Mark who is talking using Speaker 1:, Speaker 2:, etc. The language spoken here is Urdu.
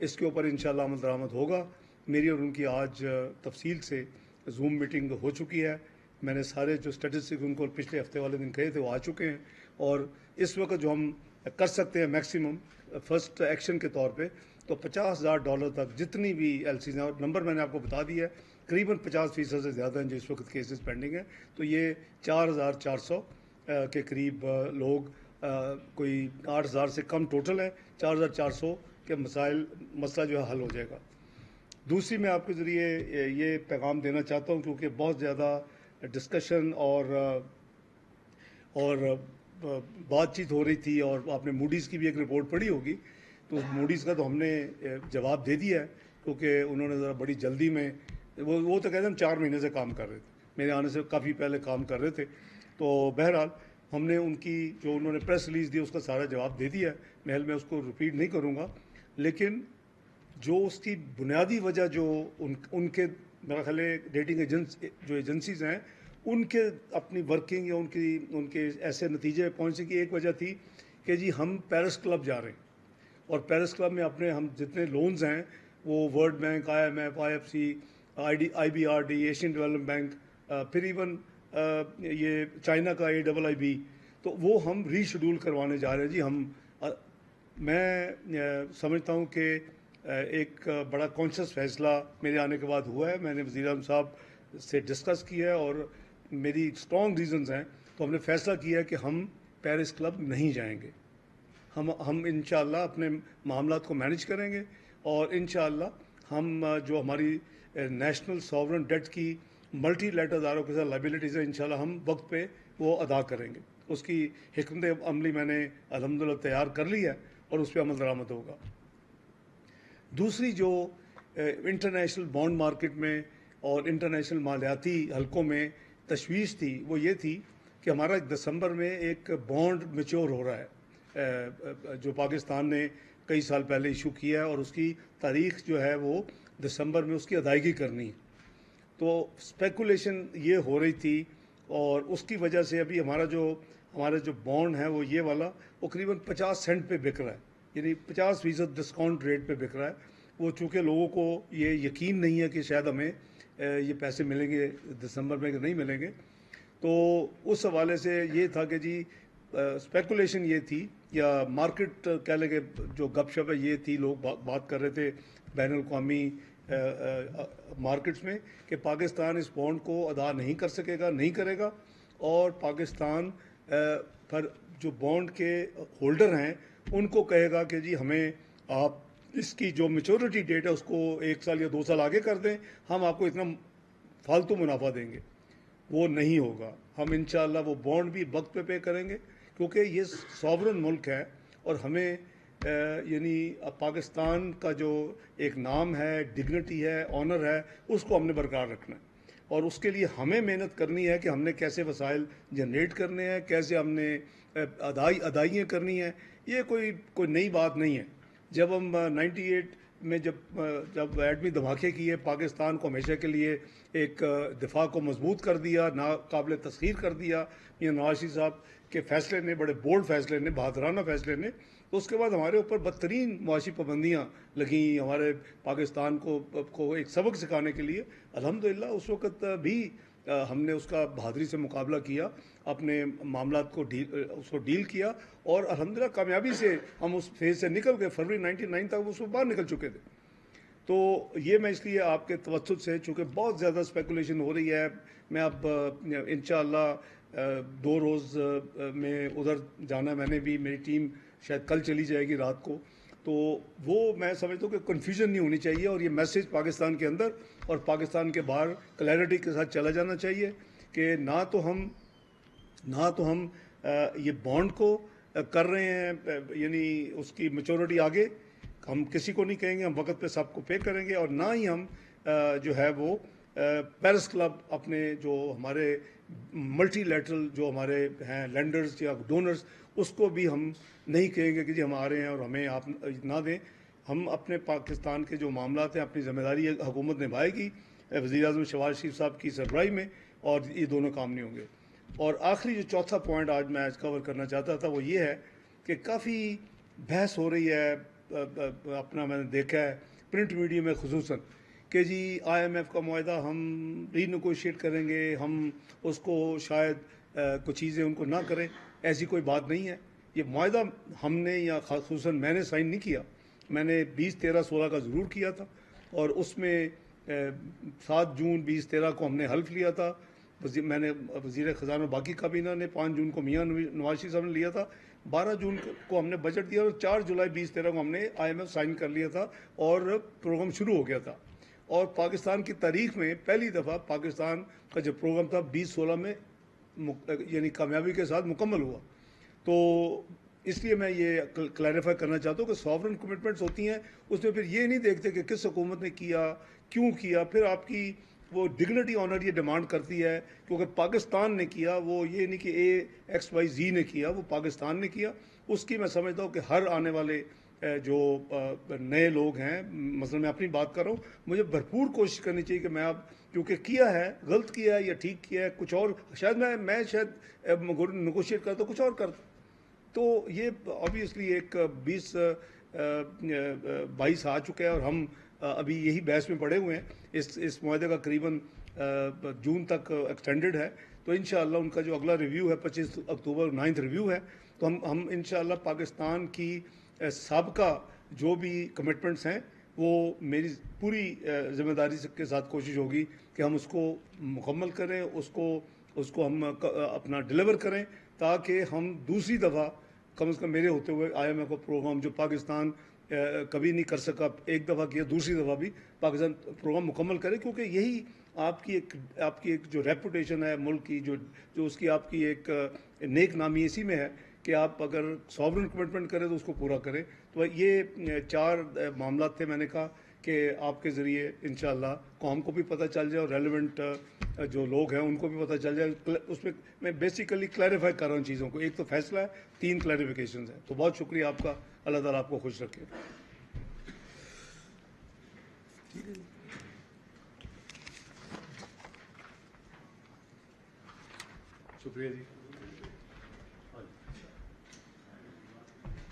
Speaker 1: اس کے اوپر انشاءاللہ عمل درآمد ہوگا. میری اور ان کی آج تفصیل سے زوم میٹنگ ہو چکی ہے. میں نے سارے جو اسٹیٹسٹک ان کو پچھلے ہفتے والے دن کہے تھے وہ آ چکے ہیں, اور اس وقت جو ہم کر سکتے ہیں میکسیمم فرسٹ ایکشن کے طور پہ تو $50,000 تک جتنی بھی ایل سیز ہیں, اور نمبر میں نے آپ کو بتا دیا ہے, قریباً 50% سے زیادہ ہیں جو اس وقت کیسز پینڈنگ ہیں. تو یہ 4,400 کے قریب لوگ, کوئی 8,000 سے کم ٹوٹل ہے, 4,400 کے مسئلہ جو ہے حل ہو جائے گا. دوسری میں آپ کے ذریعے یہ پیغام دینا چاہتا ہوں, کیونکہ بہت زیادہ ڈسکشن اور بات چیت ہو رہی تھی, اور آپ نے موڈیز کی بھی ایک رپورٹ پڑھی ہوگی, تو اس موڈیز کا تو ہم نے جواب دے دیا ہے, کیونکہ انہوں نے ذرا بڑی جلدی میں وہ تو کہتے ہیں ہم 4 مہینے سے کام کر رہے تھے, میرے آنے سے کافی پہلے کام کر رہے تھے. تو بہرحال ہم نے ان کی جو انہوں نے پریس ریلیز دی اس کا سارا جواب دے دیا ہے, محل میں اس کو ریپیٹ نہیں کروں گا. لیکن جو اس کی بنیادی وجہ جو ان کے میرا خیال ہے ریٹنگ جو ایجنسیز ہیں ان کے اپنی ورکنگ یا ان کے ایسے نتیجے پہنچنے کی ایک وجہ تھی کہ جی ہم پیرس کلب جا رہے ہیں, اور پیرس کلب میں ہم جتنے لونز ہیں وہ world bank, IMF, IFC, IBRD, Asian development bank, پھر ایون یہ چائنا کا AIIB, تو وہ ہم ری شیڈول کروانے جا رہے ہیں. جی میں سمجھتا ہوں کہ ایک بڑا کانشیس فیصلہ میرے آنے کے بعد ہوا ہے. میں نے وزیر اعظم صاحب سے ڈسکس کیا ہے اور میری اسٹرانگ ریزنز ہیں, تو ہم نے فیصلہ کیا ہے کہ ہم پیرس کلب نہیں جائیں گے. ہم انشاءاللہ اپنے معاملات کو مینیج کریں گے, اور انشاءاللہ ہم جو ہماری نیشنل ساورن ڈیٹ کی ملٹی لیٹر اداروں کے ساتھ لائبلٹیز ہیں انشاءاللہ ہم وقت پہ وہ ادا کریں گے. اس کی حکمت عملی میں نے الحمدللہ تیار کر لی ہے, اور اس پہ عمل درآمد ہوگا. دوسری جو انٹرنیشنل بانڈ مارکیٹ میں اور انٹرنیشنل مالیاتی حلقوں میں تشویش تھی وہ یہ تھی کہ ہمارا دسمبر میں ایک بانڈ میچور ہو رہا ہے جو پاکستان نے کئی سال پہلے ایشو کیا ہے, اور اس کی تاریخ جو ہے وہ دسمبر میں اس کی ادائیگی کرنی ہے. تو اسپیکولیشن یہ ہو رہی تھی, اور اس کی وجہ سے ابھی ہمارا جو بانڈ ہے وہ یہ والا وہ قریباً 50 سینٹ پہ بک رہا ہے, یعنی 50% ڈسکاؤنٹ ریٹ پہ بک رہا ہے. وہ چونکہ لوگوں کو یہ یقین نہیں ہے کہ شاید ہمیں یہ پیسے ملیں گے دسمبر میں کہ نہیں ملیں گے, تو اس حوالے سے یہ تھا کہ جی اسپیکولیشن یہ تھی, یا مارکیٹ کہہ لیں کہ جو گپ شپ ہے یہ تھی, لوگ بات کر رہے تھے بین الاقوامی مارکیٹس میں کہ پاکستان اس بانڈ کو ادا نہیں کر سکے گا, نہیں کرے گا, اور پاکستان پر جو بانڈ کے ہولڈر ہیں ان کو کہے گا کہ جی ہمیں آپ اس کی جو میچورٹی ڈیٹ ہے اس کو 1 سال یا 2 سال آگے کر دیں, ہم آپ کو اتنا فالتو منافع دیں گے. وہ نہیں ہوگا. ہم انشاءاللہ وہ بانڈ بھی وقت پہ کریں گے, کیونکہ یہ ساورن ملک ہے, اور ہمیں یعنی پاکستان کا جو ایک نام ہے, ڈگنیٹی ہے, آنر ہے, اس کو ہم نے برقرار رکھنا ہے. اور اس کے لیے ہمیں محنت کرنی ہے کہ ہم نے کیسے وسائل جنریٹ کرنے ہیں, کیسے ہم نے ادائیاں کرنی ہیں. یہ کوئی نئی بات نہیں ہے. جب ہم 98 میں جب ایٹمی دھماکے کیے, پاکستان کو ہمیشہ کے لیے ایک دفاع کو مضبوط کر دیا, ناقابل تسخیر کر دیا میاں نواز شریف صاحب کے فیصلے نے, بڑے بولڈ فیصلے نے, بہادرانہ فیصلے نے. تو اس کے بعد ہمارے اوپر بدترین معاشی پابندیاں لگیں ہمارے پاکستان کو ایک سبق سکھانے کے لیے. الحمدللہ اس وقت بھی ہم نے اس کا بہادری سے مقابلہ کیا, اپنے معاملات کو ڈیل کیا, اور الحمدللہ کامیابی سے ہم اس فیز سے نکل گئے. فروری 99 تک اس میں باہر نکل چکے تھے. تو یہ میں اس لیے آپ کے توسط سے, چونکہ بہت زیادہ اسپیکولیشن ہو رہی ہے, میں اب انشاءاللہ 2 روز میں ادھر جانا, میں نے بھی, میری ٹیم شاید کل چلی جائے گی رات کو, تو وہ میں سمجھتا ہوں کہ کنفیوژن نہیں ہونی چاہیے, اور یہ میسج پاکستان کے اندر اور پاکستان کے باہر کلیئرٹی کے ساتھ چلا جانا چاہیے کہ نہ تو ہم یہ بانڈ کو کر رہے ہیں, یعنی اس کی میچورٹی آگے ہم کسی کو نہیں کہیں گے, ہم وقت پہ سب کو پے کریں گے, اور نہ ہی ہم جو ہے وہ پیرس کلب اپنے جو ہمارے ملٹی لیٹرل جو ہمارے ہیں لینڈرز یا ڈونرز, اس کو بھی ہم نہیں کہیں گے کہ جی ہم آ رہے ہیں اور ہمیں آپ نہ دیں. ہم اپنے پاکستان کے جو معاملات ہیں, اپنی ذمہ داری حکومت نبھائے گی وزیر اعظم شہباز شریف صاحب کی سربراہی میں, اور یہ دونوں کام نہیں ہوں گے. اور آخری جو چوتھا پوائنٹ آج میں کور کرنا چاہتا تھا وہ یہ ہے کہ کافی بحث ہو رہی ہے اپنا میں نے دیکھا ہے پرنٹ میڈیا میں خصوصاً کہ جی IMF کا معاہدہ ہم ری نیگوشیٹ کریں گے، ہم اس کو شاید کچھ چیزیں ان کو نہ کریں، ایسی کوئی بات نہیں ہے. یہ معاہدہ ہم نے یا خصوصاً میں نے سائن نہیں کیا، میں نے 2013-16 کا ضرور کیا تھا، اور اس میں 7 جون 2013 کو ہم نے حلف لیا تھا. میں نے وزیر خزانہ باقی کابینہ نے، 5 جون کو میاں نواز شریف صاحب نے لیا تھا، 12 جون کو ہم نے بجٹ دیا، اور 4 جولائی 2013 کو ہم نے IMF سائن کر لیا تھا اور پروگرام شروع ہو گیا تھا. اور پاکستان کی تاریخ میں پہلی دفعہ پاکستان کا جو پروگرام تھا 2016 میں یعنی کامیابی کے ساتھ مکمل ہوا. تو اس لیے میں یہ کلیریفائی کرنا چاہتا ہوں کہ سوورن کمٹمنٹس ہوتی ہیں، اس میں پھر یہ نہیں دیکھتے کہ کس حکومت نے کیا، کیوں کیا، پھر آپ کی وہ ڈگنیٹی آنر یہ ڈیمانڈ کرتی ہے کیونکہ پاکستان نے کیا، وہ یہ نہیں کہ XYZ نے کیا، وہ پاکستان نے کیا. اس کی میں سمجھتا ہوں کہ ہر آنے والے جو نئے لوگ ہیں، مثلا میں اپنی بات کر رہا ہوں، مجھے بھرپور کوشش کرنی چاہیے کہ میں اب کیونکہ کیا ہے، غلط کیا ہے یا ٹھیک کیا ہے، کچھ اور شاید میں شاید نیگوشیٹ کرتا کچھ اور کرتا. تو یہ آبویسلی ایک 22 آ چکا ہے اور ہم ابھی یہی بحث میں پڑے ہوئے ہیں. اس معاہدے کا قریباً جون تک ایکسٹینڈڈ ہے. تو انشاءاللہ ان کا جو اگلا ریویو ہے 25 اکتوبر 9 ریویو ہے، تو ہم انشاءاللہ پاکستان کی سابقہ جو بھی کمٹمنٹس ہیں وہ میری پوری ذمہ داری کے ساتھ کوشش ہوگی کہ ہم اس کو مکمل کریں، اس کو ہم اپنا ڈیلیور کریں، تاکہ ہم دوسری دفعہ کم از کم میرے ہوتے ہوئے IMF کا پروگرام جو پاکستان کبھی نہیں کر سکا، ایک دفعہ کیا، دوسری دفعہ بھی پاکستان پروگرام مکمل کرے. کیونکہ یہی آپ کی ایک جو ریپوٹیشن ہے ملک کی، جو اس کی آپ کی ایک نیک نامی اسی میں ہے کہ آپ اگر سوورن کمٹمنٹ کریں تو اس کو پورا کریں. تو یہ 4 معاملات تھے، میں نے کہا کہ آپ کے ذریعے انشاءاللہ قوم کو بھی پتہ چل جائے اور ریلیونٹ جو لوگ ہیں ان کو بھی پتہ چل جائے. اس میں بیسیکلی کلیریفائی کر رہا ہوں چیزوں کو. ایک تو فیصلہ ہے، 3 کلیریفیکیشنز ہیں. تو بہت شکریہ آپ کا، اللہ تعالیٰ آپ کو خوش رکھے. شکریہ جی.